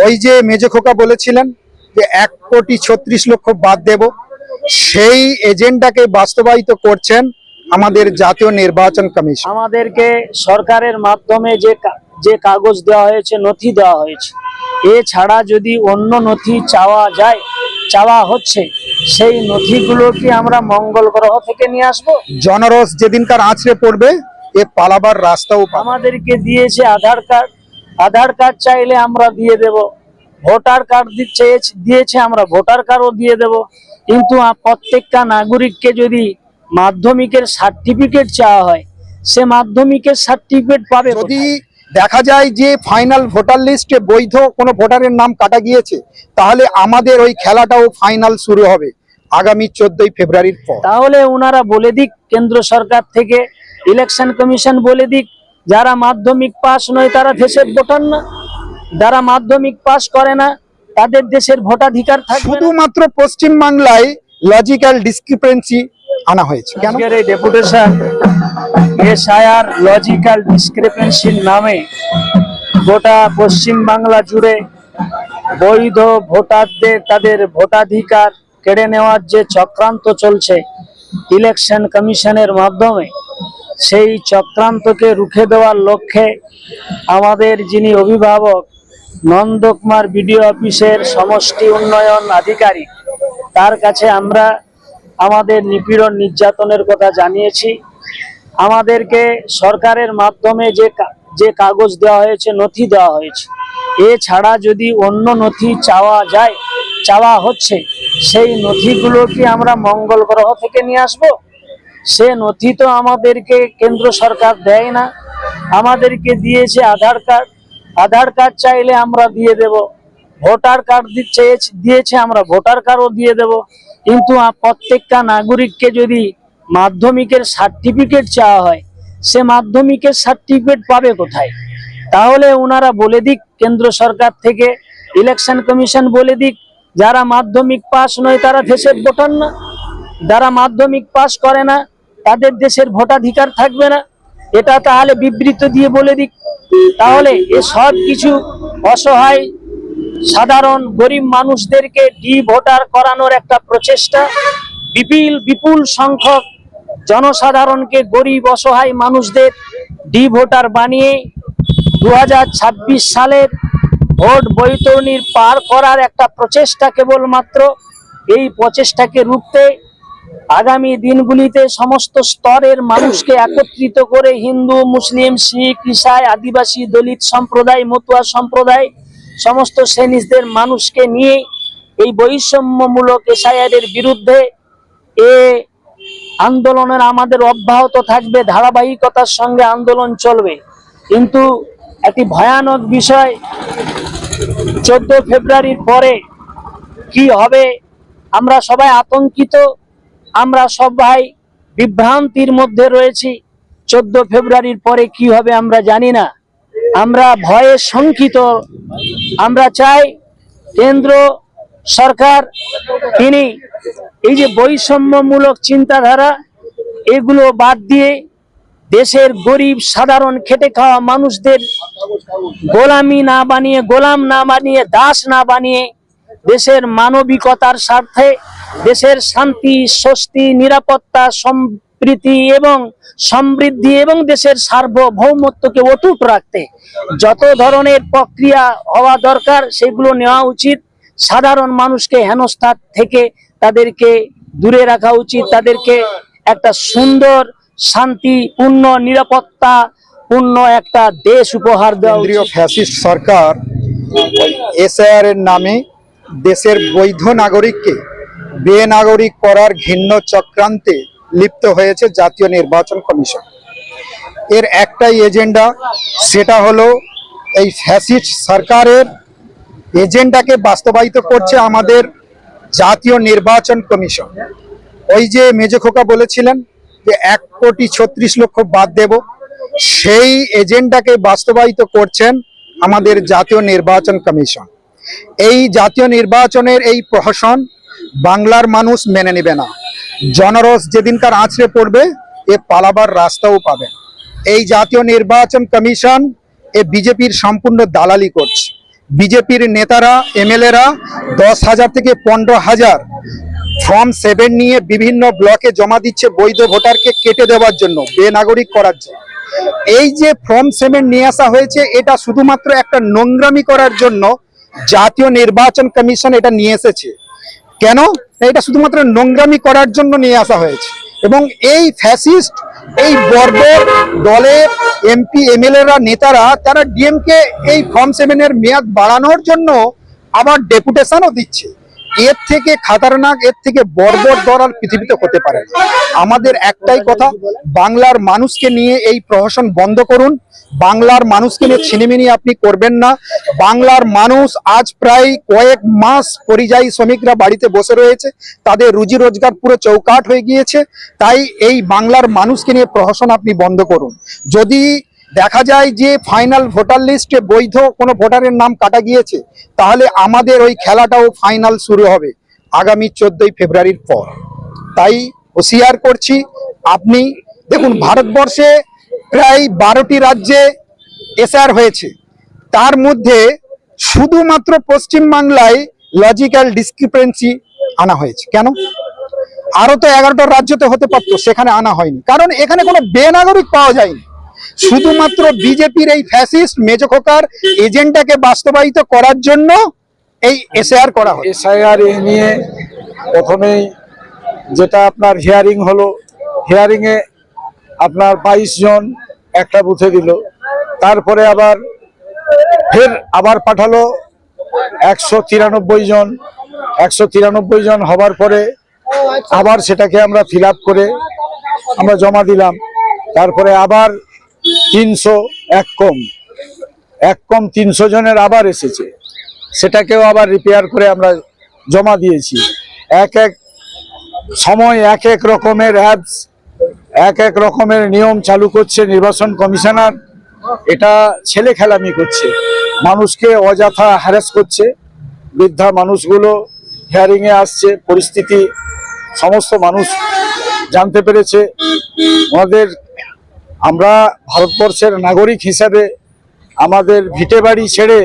ওই যে মেজো খোকা বলেছিলেন যে 1,36,00,000 বাদ দেব, সেই এজেন্ডাকে বাস্তবায়িত করছেন আমাদের জাতীয় নির্বাচন কমিশন। আমাদেরকে সরকারের মাধ্যমে যে কাগজ দেওয়া হয়েছে, নথি দেওয়া হয়েছে, এছাড়া যদি অন্য নথি চাওয়া হচ্ছে, সেই নথিগুলো কি আমরা মঙ্গল গ্রহ থেকে নিয়ে আসবো? জনরস যেদিনকার আছড়ে পড়বে এ পালাবার রাস্তাও পাবে। আমাদেরকে দিয়েছে আধার কার্ড চাইলে আমরা দিয়ে দেব, ভোটার কার্ড দিয়েছে আমরা ভোটার কার্ডও দিয়ে দেব, কিন্তু প্রত্যেকটা নাগরিককে যদি মাধ্যমিকের সার্টিফিকেট চাওয়া হয়, সে মাধ্যমিকের সার্টিফিকেট পাবে যদি দেখা যায় যে ফাইনাল ভোটার লিস্টে বৈধ কোনো ভোটারের নাম কাটা গিয়েছে, তাহলে আমাদের ওই খেলাটাও ফাইনাল শুরু হবে আগামী 14ই ফেব্রুয়ারির পর। তাহলে ওনারা বলে দিক, কেন্দ্র সরকার থেকে ইলেকশন কমিশন বলে দিক, যারা মাধ্যমিক পাস নয় তারা দেশের ভোটার না, যারা মাধ্যমিক পাস করে না তাদের দেশের ভোটাধিকার থাকবে। শুধুমাত্র পশ্চিম বাংলায় লজিক্যাল ডিসক্রিপেন্সি আনা হয়েছে কেন? এই ডেপুটেশন এসআইআর লজিক্যাল ডিসক্রিপেন্সির নামে গোটা পশ্চিম বাংলা জুড়ে বৈধ ভোটারদের তাদের ভোটাধিকার কেড়ে নেওয়ার যে চক্রান্ত চলছে ইলেকশন কমিশনের মাধ্যমে, সেই চক্রান্তকে রুখে দেওয়ার লক্ষ্যে আমাদের যিনি অভিভাবক নন্দকুমার বিডিও অফিসের সমষ্টি উন্নয়ন আধিকারিক, তার কাছে আমরা আমাদের নিপীড়ন নির্যাতনের কথা জানিয়েছি। আমাদেরকে সরকারের মাধ্যমে যে কাগজ দেওয়া হয়েছে, নথি দেওয়া হয়েছে, এছাড়া যদি অন্য নথি চাওয়া হচ্ছে, সেই নথিগুলো কি আমরা মঙ্গল গ্রহ থেকে নিয়ে আসব? সে নথি তো আমাদেরকে কেন্দ্র সরকার দেয় না, আমাদেরকে দিয়েছে আধার কার্ড চাইলে আমরা দিয়ে দেব, ভোটার কার্ড দিয়েছে আমরা ভোটার কার্ডও দিয়ে দেব, কিন্তু প্রত্যেকটা নাগরিককে যদি মাধ্যমিকের সার্টিফিকেট চাওয়া হয়, সে মাধ্যমিকের সার্টিফিকেট পাবে কোথায়? তাহলে ওনারা বলে দিক, কেন্দ্র সরকার থেকে ইলেকশন কমিশন বলে দিক, যারা মাধ্যমিক পাস নয় তারা দেশের ভোটার না, যারা মাধ্যমিক পাস করে না তাদের দেশের ভোটাধিকার থাকবে না। এটা তাহলে বিবৃতি দিয়ে বলে দিক। তাহলে এসব কিছু অসহায় সাধারণ গরিব মানুষদেরকে ভোটার করানোর একটা প্রচেষ্টা, বিপুল সংখ্যক জনসাধারণকে, গরিব অসহায় মানুষদের ভোটার বানিয়ে 2026 সালের ভোট বৈতরণীর পার করার একটা প্রচেষ্টা কেবলমাত্র। এই প্রচেষ্টাকে রুখতে আগামী দিনগুলিতে সমস্ত স্তরের মানুষকে একত্রিত করে হিন্দু, মুসলিম, শিখ, ইসাই, আদিবাসী, দলিত সম্প্রদায়, মতুয়া সম্প্রদায়, সমস্ত শ্রেণীদের মানুষকে নিয়ে এই বৈষম্যমূলক এসআইআর এর বিরুদ্ধে আন্দোলনের আমাদের অব্যাহত থাকবে, ধারাবাহিকতার সঙ্গে আন্দোলন চলবে। কিন্তু একটি ভয়ানক বিষয়, 14 ফেব্রুয়ারির পরে কি হবে আমরা সবাই আতঙ্কিত, আমরা সবাই বিভ্রান্তির মধ্যে রয়েছি। 14 ফেব্রুয়ারির পরে কি হবে আমরা জানি না, আমরা ভয়ে শঙ্কিত। আমরা চাই কেন্দ্র সরকার তিনি এই যে বৈষম্যমূলক চিন্তাধারা, এগুলো বাদ দিয়ে দেশের গরিব সাধারণ খেটে খাওয়া মানুষদের গোলাম না বানিয়ে দাস না বানিয়ে দেশের মানবিকতার স্বার্থে দেশের শান্তি, স্বস্তি, নিরাপত্তা, সম্প্রীতি এবং সমৃদ্ধি এবং দেশের সার্বভৌমত্বকে অটুট রাখতে যত ধরনের প্রক্রিয়া হওয়া দরকার সেগুলো নেওয়া উচিত। সাধারণ মানুষকে হেনস্থা থেকে তাদেরকে দূরে রাখা উচিত, তাদেরকে একটা সুন্দর, শান্তিপূর্ণ, নিরাপত্তা পূর্ণ একটা দেশ উপহার দেওয়া। কেন্দ্রীয় ফ্যাসিস্ট সরকার এসআইআর এর নামে দেশের বৈধ নাগরিককে বেনাগরিক করার ঘৃণ্য চক্রান্তে লিপ্ত হয়েছে জাতীয় নির্বাচন কমিশন। এর একটাই এজেন্ডা, সেটা হলো এই ফ্যাসিস্ট সরকারের এজেন্ডাকে বাস্তবায়িত করছে আমাদের জাতীয় নির্বাচন কমিশন। ওই যে মেজো খোকা বলেছিলেন যে 1,36,00,000 বাদ দেব, সেই এজেন্ডাকে বাস্তবায়িত করছেন আমাদের জাতীয় নির্বাচন কমিশন। এই জাতীয় নির্বাচনের এই প্রহসন বাংলার মানুষ মেনে নেবে না। জনরস যেদিনকার আছড়ে পড়বে এ পালাবার রাস্তাও পাবে। এই জাতীয় নির্বাচন কমিশন বিজেপির সম্পূর্ণ দালালি করছে। বিজেপির নেতারা এমএলএরা 10,000 থেকে 15,000 ফর্ম 7 নিয়ে বিভিন্ন ব্লকে জমা দিচ্ছে বৈধ ভোটারকে কেটে দেওয়ার জন্য, বেনাগরিক করার জন্য। এই যে ফর্ম 7 নিয়ে আসা হয়েছে, এটা শুধুমাত্র একটা নোংরামি করার জন্য জাতীয় নির্বাচন কমিশন এটা নিয়ে এসেছে। কেন? এটা শুধুমাত্র নোংরামি করার জন্য নিয়ে আসা হয়েছে। এবং এই ফ্যাসিস্ট, এই বর্বর দলের এমপি এমএলএরা নেতারা তারা ডিএমকে এই ফর্ম 7 এর মেয়াদ বাড়ানোর জন্য আবার ডেপুটেশনও দিচ্ছে। এর থেকে খাতারনাক, এর থেকে বর্বর দল আর পৃথিবীতে হতে পারে না। আমাদের একটাই কথা, বাংলার মানুষকে নিয়ে এই প্রহসন বন্ধ করুন। বাংলার মানুষকে নিয়ে ছিনিমিনি আপনি করবেন না। বাংলার মানুষ আজ প্রায় কয়েক মাস পরিযায়ী শ্রমিকরা বাড়িতে বসে রয়েছে, তাদের রুজি রোজগার পুরো চৌকাট হয়ে গিয়েছে। তাই এই বাংলার মানুষকে নিয়ে প্রহসন আপনি বন্ধ করুন। যদি দেখা যায় যে ফাইনাল ভোটার লিস্টে বৈধ কোনো ভোটারের নাম কাটা গিয়েছে, তাহলে আমাদের ওই খেলাটাও ফাইনাল শুরু হবে আগামী 14ই ফেব্রুয়ারির পর। তাই হুঁশিয়ার করছি, আপনি দেখুন ভারতবর্ষে প্রায় 12টি রাজ্যে এসআর হয়েছে, তার মধ্যে শুধুমাত্র পশ্চিমবাংলায় লজিক্যাল ডিসক্রিপেন্সি আনা হয়েছে। কেন? আরো তো 11টা রাজ্যতে হতে পারতো, সেখানে আনা হয়নি, কারণ এখানে কোনো বেনাগরিক পাওয়া যায়নি। শুধুমাত্র বিজেপির এই ফ্যাসিস্ট মেজখোকার এজেন্ডাকে বাস্তবায়িত করার জন্য এই এসআর করা হয়। এসআইআর নিয়ে প্রথমেই যেটা আপনার হিয়ারিং হলো, হিয়ারিং এ আপনার 22 জন একটা বুথে দিল, তারপরে আবার পাঠালো 193 জন। 193 জন হবার পরে আবার সেটাকে আমরা ফিল আপ করে আমরা জমা দিলাম। তারপরে আবার 300 এক কম 300 জনের আবার এসেছে, সেটাকেও আবার রিপেয়ার করে আমরা জমা দিয়েছি। এক এক সময় এক এক রকমের অ্যাপস, এক এক রকমের নিয়ম চালু করছে নির্বাচন কমিশনার। এটা ছেলে খেলামি করছে, মানুষকে অযথা হ্যারাস করছে। বৃদ্ধা মানুষগুলো হিয়ারিং এ আসছে, পরিস্থিতি সমস্ত মানুষ জানতে পেরেছে। আমরা ভারতবর্ষের নাগরিক হিসাবে আমাদের ভিটে বাড়ি ছেড়ে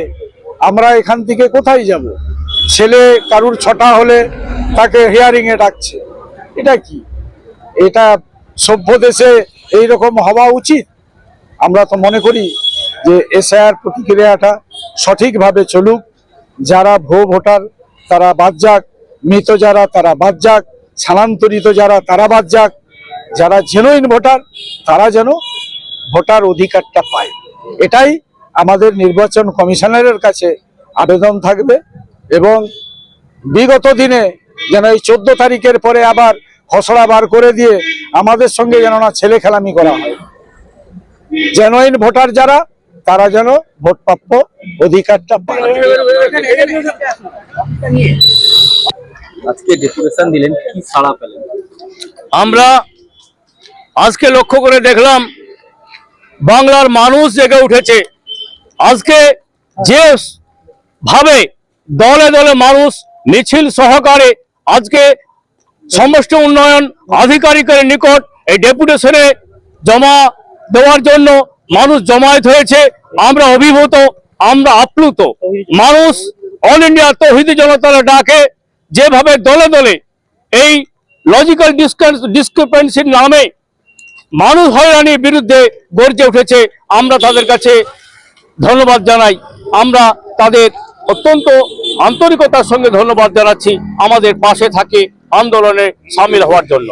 আমরা এখান থেকে কোথায় যাব? ছেলে কারুর ছটা হলে তাকে হিয়ারিং এ ডাকছে, এটা কি? এটা সভ্য দেশে এইরকম হওয়া উচিত? আমরা তো মনে করি যে এসআইআর প্রক্রিয়াটা সঠিকভাবে চলুক। যারা ভোটার তারা বাদ যাক, মৃত যারা তারা বাদ যাক, স্থানান্তরিত যারা তারা বাদ যাক। যারা জেনুইন ভোটার তারা যেন ভোটার অধিকারটা পায়, এটাই আমাদের নির্বাচন কমিশনারের কাছে আবেদন থাকবে। এবং বিগত দিনে যেন এই 14 তারিখের পরে আবার খসড়া বার করে দিয়ে আমাদের সঙ্গে যেন না ছেলে খেলামি করা হয়। জেনুইন ভোটার যারা তারা যেন ভোট প্রাপ্য অধিকারটা পায়। আজকে ডেপুটেশন দিলেন, কি সাড়া পেলেন? আমরা আজকে লক্ষ্য করে দেখলাম বাংলার মানুষ জেগে উঠেছে। আজকে যে ভাবে দলে দলে মানুষ মিছিল সহকারে আজকে সমষ্টি উন্নয়ন আধিকারিকের নিকট এই ডেপুটেশনে জমা দেওয়ার জন্য মানুষ জমায়েত হয়েছে, আমরা অভিভূত, আমরা আপ্লুত। মানুষ অল ইন্ডিয়া তৌহিদি জনতার ডাকে যেভাবে দলে দলে এই লজিক্যাল ডিসক্রিপেন্সির নামে মানুষ হয়রানির বিরুদ্ধে গর্জে উঠেছে, আমরা তাদের কাছে ধন্যবাদ জানাই। আমরা তাদের অত্যন্ত আন্তরিকতার সঙ্গে ধন্যবাদ জানাচ্ছি আমাদের পাশে থাকে আন্দোলনে সামিল হওয়ার জন্য।